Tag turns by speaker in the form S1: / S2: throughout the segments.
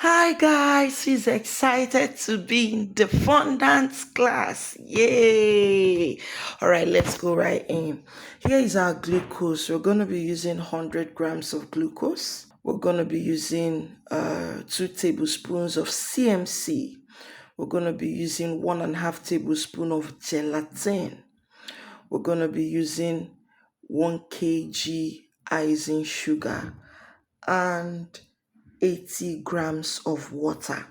S1: Hi guys, who's excited to be in the fondant class? Yay! Alright, let's go right in. Here is our glucose. We're going to be using 100 grams of glucose. We're going to be using 2 tablespoons of CMC. We're going to be using 1.5 tablespoon of gelatin. We're going to be using 1 kg icing sugar and 80 grams of water.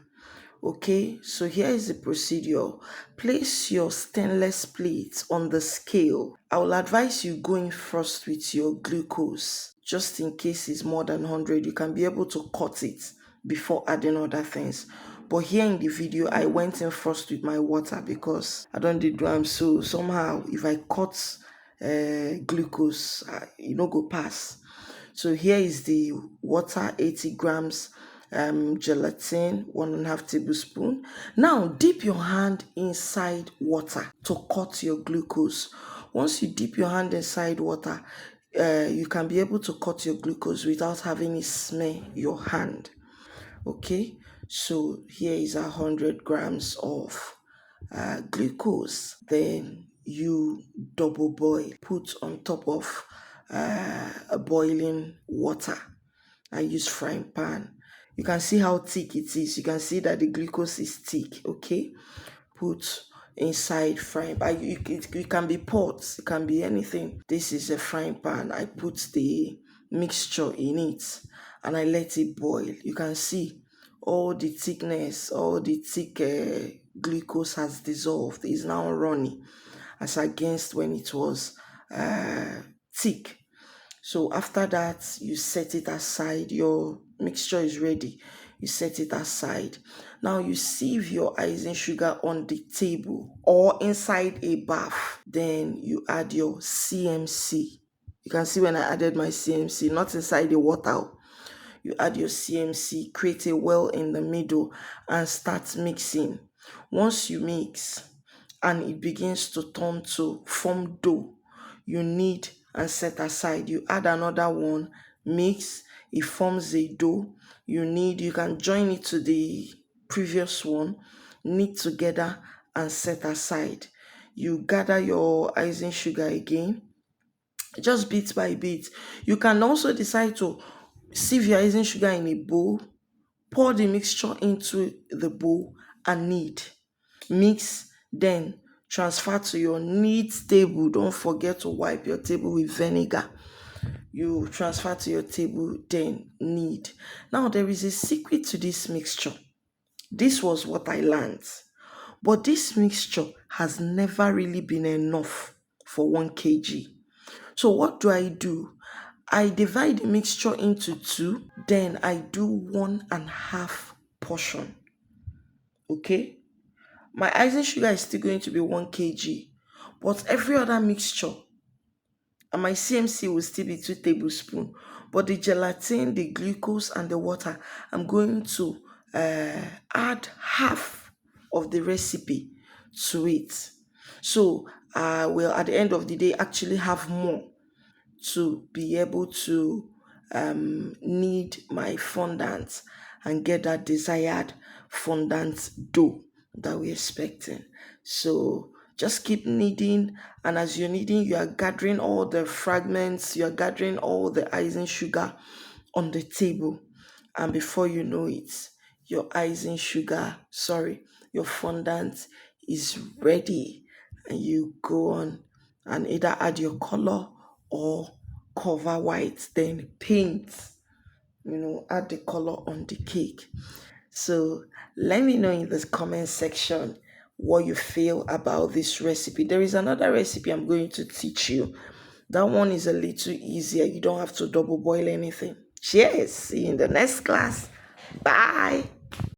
S1: Okay, so here is the procedure. Place your stainless plate on the scale. I will advise you going first with your glucose. Just in case it's more than 100, you can be able to cut it before adding other things. But here in the video, I went in first with my water because I don't do them. So somehow, if I cut glucose, go pass. So here is the water, 80 grams, gelatin, 1.5 tablespoon. Now dip your hand inside water to cut your glucose. Once you dip your hand inside water, you can be able to cut your glucose without having it smear your hand. Okay, so here is 100 grams of glucose. Then you double boil, put on top of a boiling water. I use frying pan. You can see how thick it is. You can see that the glucose is thick. Okay, put inside frying pan. It can be pots, it can be anything. This is a frying pan. I put the mixture in it and I let it boil. You can see all the thickness, all the thick glucose has dissolved. It's now runny as against when it was thick. So after that, you set it aside. Your mixture is ready. You set it aside. Now you sieve your icing sugar on the table or inside a bath. Then you add your CMC. You can see when I added my CMC, not inside the water. You add your CMC, create a well in the middle and start mixing. Once you mix and it begins to turn to form dough, you knead and set aside. You add another one, mix, it forms a dough. You can join it to the previous one, knead together and set aside. You gather your icing sugar again, just bit by bit. You can also decide to sieve your icing sugar in a bowl, pour the mixture into the bowl and knead. Mix, then transfer to your knead table. Don't forget to wipe your table with vinegar. You transfer to your table, then knead. Now there is a secret to this mixture. This was what I learned. But this mixture has never really been enough for 1 kg. So what do? I divide the mixture into 2, then I do 1.5 portion. Okay? My icing sugar is still going to be 1 kg, but every other mixture and my CMC will still be 2 tablespoons. But the gelatin, the glucose, and the water, I'm going to add half of the recipe to it. So I will, at the end of the day, actually have more to be able to knead my fondant and get that desired fondant dough that we're expecting. So just keep kneading, and as you're kneading, you are gathering all the fragments, you're gathering all the icing sugar on the table, and before you know it, your your fondant is ready, and you go on and either add your color or cover white, then paint, add the color on the cake. So let me know in the comment section what you feel about this recipe. There is another recipe I'm going to teach you. That one is a little easier. You don't have to double boil anything. Cheers. See you in the next class. Bye.